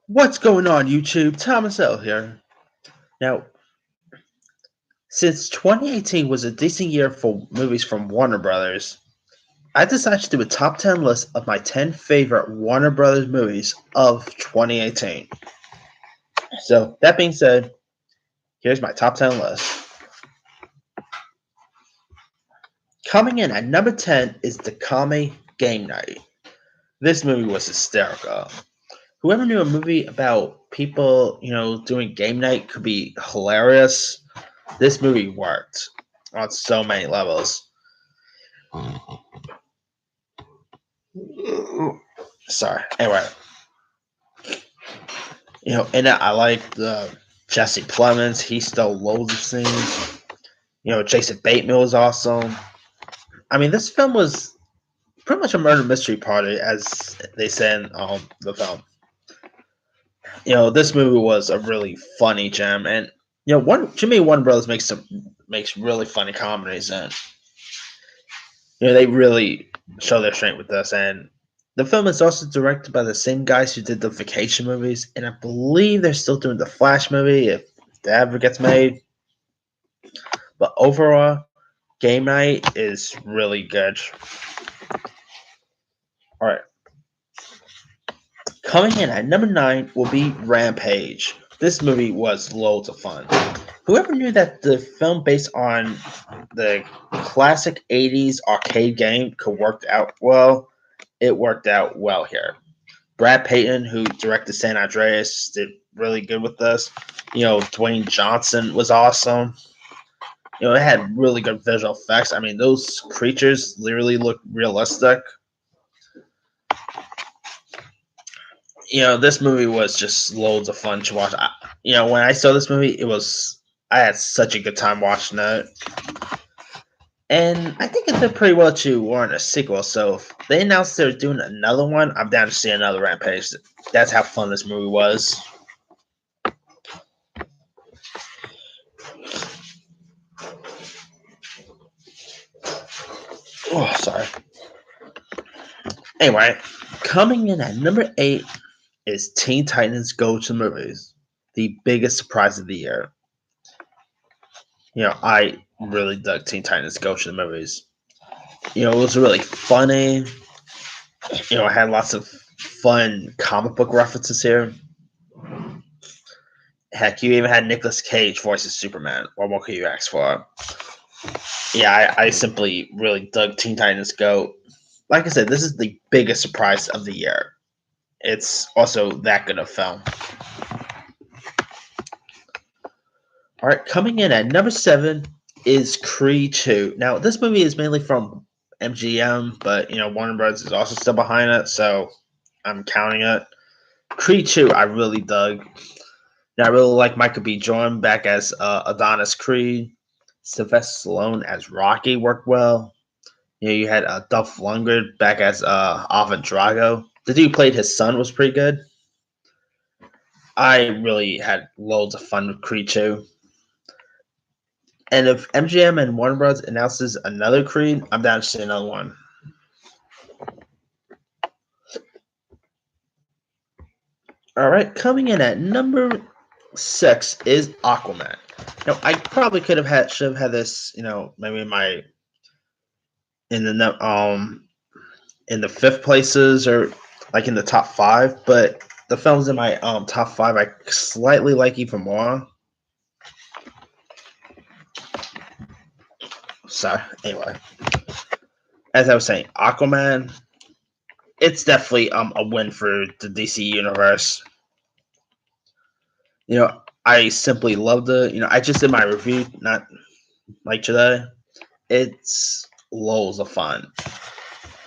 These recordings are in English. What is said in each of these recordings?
What's going on, YouTube? Thomas L here. Now, since 2018 was a decent year for movies from Warner Brothers, I decided to do a top 10 list of my 10 favorite Warner Brothers movies of 2018. So, that being said, here's my top 10 list. Coming in at number 10 is the Comi Gang Night. This movie was hysterical. Whoever knew a movie about people, doing game night could be hilarious. This movie worked on so many levels. Sorry. Anyway, in it, I like Jesse Plemons. He stole loads of scenes. Jason Bateman was awesome. I mean, this film was pretty much a murder mystery party, as they said in the film. This movie was a really funny gem, and Warner Brothers makes really funny comedies, and they really show their strength with this. And the film is also directed by the same guys who did the Vacation movies, and I believe they're still doing the Flash movie if that ever gets made. But overall, Game Night is really good. All right. Coming in at number 9 will be Rampage. This movie was loads of fun. Whoever knew that the film based on the classic 80s arcade game could work out well, it worked out well here. Brad Payton, who directed San Andreas, did really good with this. Dwayne Johnson was awesome. It had really good visual effects. I mean, those creatures literally look realistic. This movie was just loads of fun to watch. When I saw this movie, I had such a good time watching it. And I think it did pretty well to warrant a sequel. So if they announced they're doing another one, I'm down to see another Rampage. That's how fun this movie was. Oh, sorry. Anyway, coming in at number 8 is Teen Titans Go to Movies, the biggest surprise of the year. I really dug Teen Titans Go to the Movies. It was really funny. It had lots of fun comic book references here. Heck, you even had Nicolas Cage voices Superman. What more could you ask for? Yeah, I simply really dug Teen Titans Go. Like I said, this is the biggest surprise of the year. It's also that good of a film. All right, coming in at number 7 is Creed 2. Now, this movie is mainly from MGM, but Warner Bros. Is also still behind it, so I'm counting it. Creed 2, I really dug. Now, I really like Michael B. Jordan back as Adonis Creed. Sylvester Stallone as Rocky worked well. You had Dolph Lundgren back as Ivan Drago. The dude who played his son was pretty good. I really had loads of fun with Creed 2. And if MGM and Warner Bros. Announces another Creed, I'm down to see another one. All right, coming in at number 6 is Aquaman. Now, I probably should have had this, maybe in the fifth places or like in the top 5, but the films in my top 5 I slightly like even more. So anyway, as I was saying, Aquaman, it's definitely a win for the DC universe. I simply loved it. I just did my review not like today. It's loads of fun.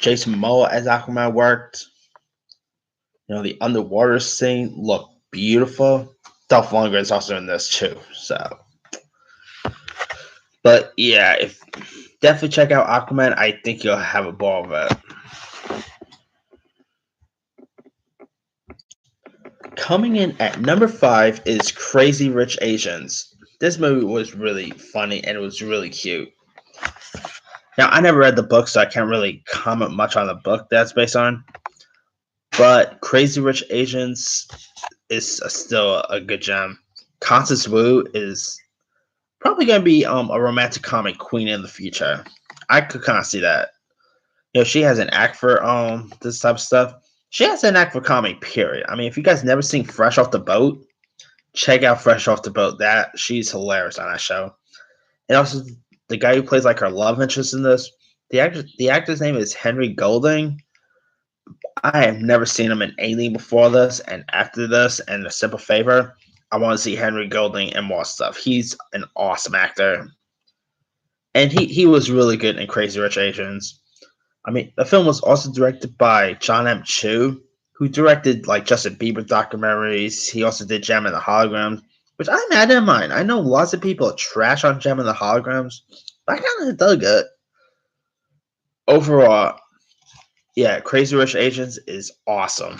Jason Momoa as Aquaman worked. The underwater scene looked beautiful. Dolph Lundgren is also in this too. So, but yeah, if definitely check out Aquaman. I think you'll have a ball with it. Coming in at number 5 is Crazy Rich Asians. This movie was really funny and it was really cute. Now, I never read the book, so I can't really comment much on the book that's based on. But Crazy Rich Asians is still a good gem. Constance Wu is probably going to be a romantic comic queen in the future. I could kind of see that. She has an act for this type of stuff. She has an act for comic, period. I mean, if you guys never seen Fresh Off the Boat, check out Fresh Off the Boat. She's hilarious on that show. And also the guy who plays like her love interest in this, the actor's name is Henry Golding. I have never seen him in anything before this, and after this, and A Simple Favor, I want to see Henry Golding in more stuff. He's an awesome actor, and he was really good in Crazy Rich Asians. I mean, the film was also directed by John M. Chu, who directed like Justin Bieber documentaries. He also did Gem and the Holograms, which I didn't mind. I know lots of people trash on Gem and the Holograms, but I kind of dug it. Overall, yeah, Crazy Rich Asians is awesome.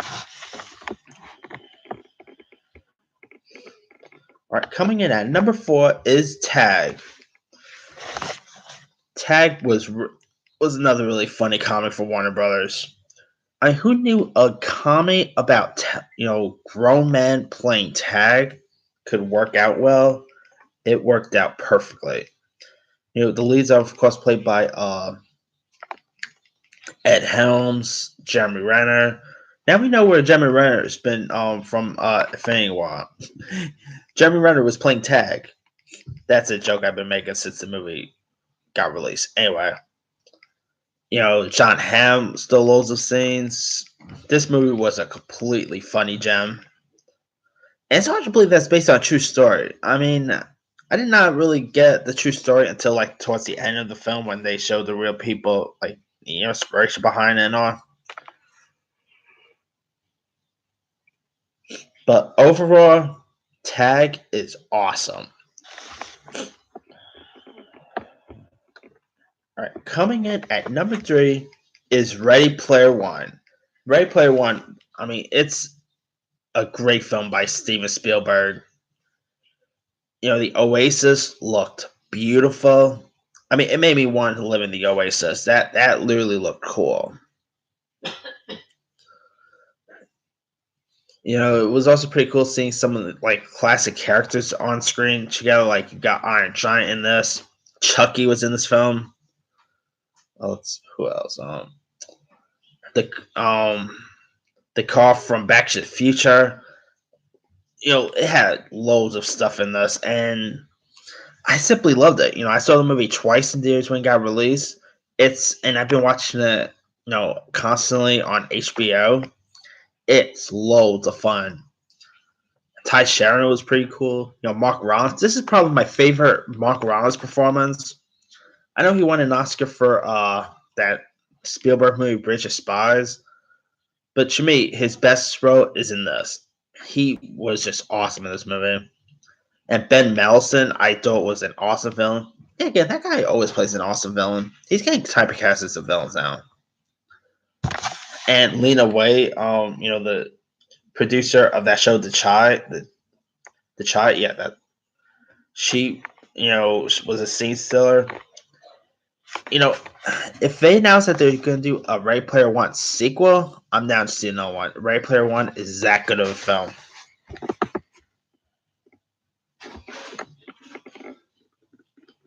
All right, coming in at number 4 is Tag. Tag was another really funny comic for Warner Brothers. Who knew a comic about grown men playing tag could work out well? It worked out perfectly. The leads are of course played by Ed Helms, Jeremy Renner. Now we know where Jeremy Renner has been from Infinity War. Jeremy Renner was playing tag. That's a joke I've been making since the movie got released. Anyway, John Hamm still loads of scenes. This movie was a completely funny gem. And it's hard to believe that's based on a true story. I mean, I did not really get the true story until like towards the end of the film when they showed the real people, like the inspiration behind it and all. But overall, Tag is awesome. All right, coming in at number 3 is Ready Player One. Ready Player One, I mean, it's a great film by Steven Spielberg. The Oasis looked beautiful. I mean, it made me want to live in the Oasis. That literally looked cool. It was also pretty cool seeing some of the like classic characters on screen together. Like you got Iron Giant in this. Chucky was in this film. Who else? The car from Back to the Future. It had loads of stuff in this, and I simply loved it. I saw the movie twice in theaters when it got released. And I've been watching it, constantly on HBO. It's loads of fun. Ty Sharon was pretty cool. Mark Rylance. This is probably my favorite Mark Rylance performance. I know he won an Oscar for that Spielberg movie, Bridge of Spies. But to me, his best role is in this. He was just awesome in this movie. And Ben Mendelsohn, I thought was an awesome villain. And again, that guy always plays an awesome villain. He's getting typecast as a villain now. And Lena Waithe, the producer of that show, The Chai, the Chai, yeah, that she, was a scene stealer. If they announce that they're going to do a Ready Player One sequel, I'm down to see another one. Ready Player One is that good of a film.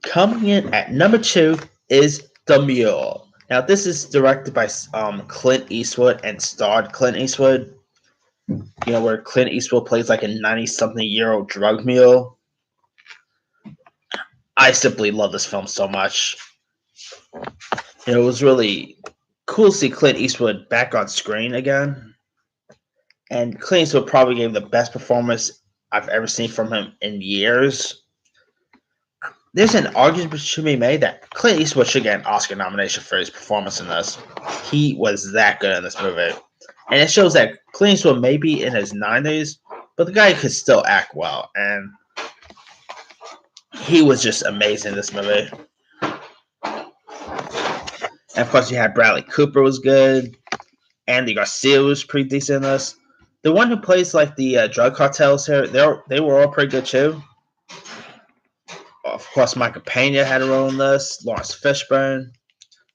Coming in at number 2 is The Mule. Now, this is directed by Clint Eastwood and starred Clint Eastwood. Where Clint Eastwood plays like a 90-something-year-old drug mule. I simply love this film so much. It was really cool to see Clint Eastwood back on screen again. And Clint Eastwood probably gave the best performance I've ever seen from him in years. There's an argument to be made that Clint Eastwood should get an Oscar nomination for his performance in this. He was that good in this movie. And it shows that Clint Eastwood may be in his 90s, but the guy could still act well. And he was just amazing in this movie. And of course, you had Bradley Cooper was good. Andy Garcia was pretty decent in this. The one who plays like the drug cartels here, they were all pretty good too. Of course, Michael Pena had a role in this. Lawrence Fishburne.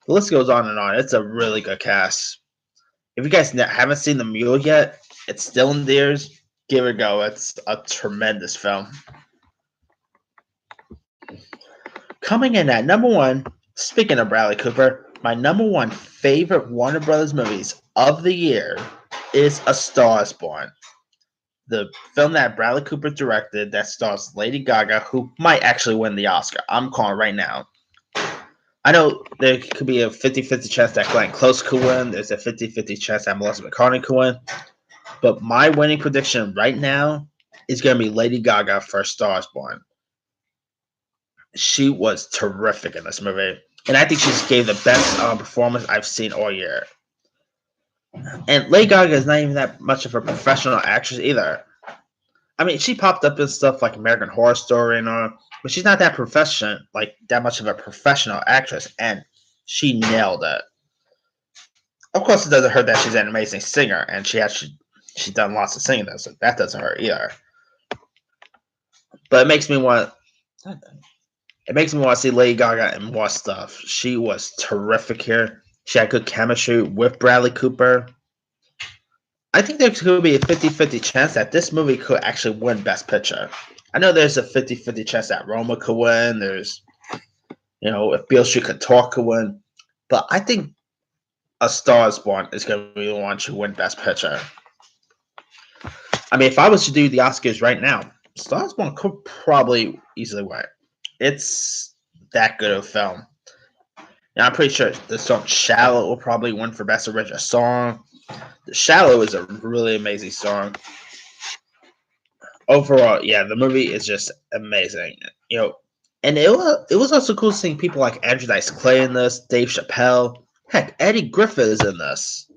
The list goes on and on. It's a really good cast. If you guys haven't seen The Mule yet, it's still in theaters. give it a go. It's a tremendous film. Coming in at number one, speaking of Bradley Cooper, my number one favorite Warner Brothers movies of the year is A Star is Born. The film that Bradley Cooper directed that stars Lady Gaga, who might actually win the Oscar. I'm calling right now. I know there could be a 50-50 chance that Glenn Close could win. There's a 50-50 chance that Melissa McCartney could win. But my winning prediction right now is going to be Lady Gaga for A Star is Born. She was terrific in this movie. And I think she just gave the best performance I've seen all year. And Lady Gaga is not even that much of a professional actress either. I mean, she popped up in stuff like American Horror Story and all, but she's not that that much of a professional actress, and she nailed it. Of course, it doesn't hurt that she's an amazing singer, and she's done lots of singing, so that doesn't hurt either. But it makes me want to see Lady Gaga in more stuff. She was terrific here. She had good chemistry with Bradley Cooper. I think there could be a 50-50 chance that this movie could actually win Best Picture. I know there's a 50-50 chance that Roma could win. There's, if Beale Street Could Talk could win. But I think A Star is Born is going to be the one to win Best Picture. I mean, if I was to do the Oscars right now, A Star is Born could probably easily win. It's that good of a film. I'm pretty sure the song Shallow will probably win for Best Original Song. Shallow is a really amazing song. Overall, yeah, the movie is just amazing. And it was also cool seeing people like Andrew Dice Clay in this, Dave Chappelle. Heck, Eddie Griffin is in this.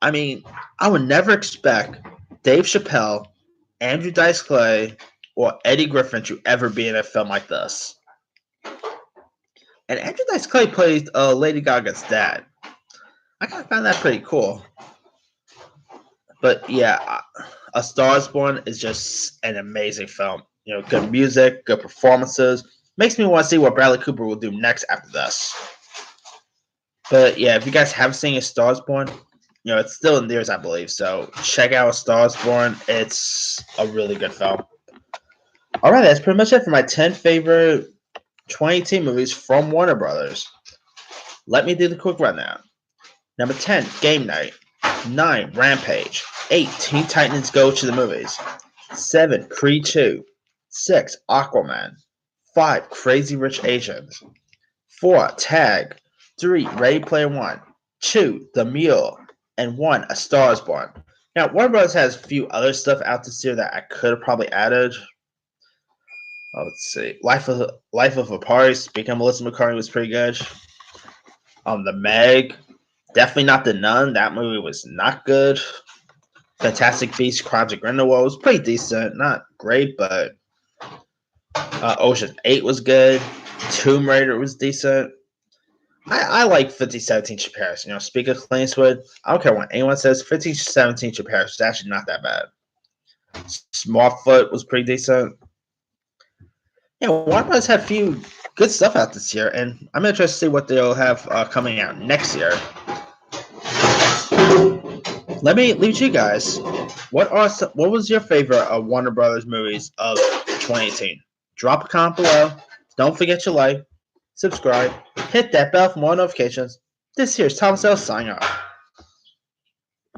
I mean, I would never expect Dave Chappelle, Andrew Dice Clay, or Eddie Griffin to ever be in a film like this. And Andrew Dice Clay played Lady Gaga's dad. I kind of found that pretty cool. But yeah, A Star is Born is just an amazing film. Good music, good performances. Makes me want to see what Bradley Cooper will do next after this. But yeah, if you guys haven't seen A Star is Born, it's still in theaters, I believe. So check out A Star is Born. It's a really good film. All right, that's pretty much it for my 10 favorite 2018 movies from Warner Brothers. Let me do the quick rundown. Number 10, Game Night. 9, Rampage. 8, Teen Titans Go to the Movies. 7, Creed 2. 6, Aquaman. 5, Crazy Rich Asians. 4, Tag. 3, Ready Player One. 2, The Mule. And 1, A Star is Born. Now, Warner Bros. Has a few other stuff out this year that I could have probably added. Let's see. Life of a Party, speaking of Melissa McCartney, was pretty good. The Meg. Definitely not The Nun. That movie was not good. Fantastic Beasts, Crimes of Grindelwald was pretty decent. Not great, but Ocean 8 was good. Tomb Raider was decent. I like 1517 to Paris. Speak of Clint Eastwood, I don't care what anyone says. 1517 to Paris is actually not that bad. Smallfoot was pretty decent. Warner Bros. Had a few good stuff out this year, and I'm interested to see what they'll have coming out next year. Let me leave you guys. What was your favorite Warner Brothers movies of 2018? Drop a comment below. Don't forget to like, subscribe, hit that bell for more notifications. This here's Thomas L. signing off.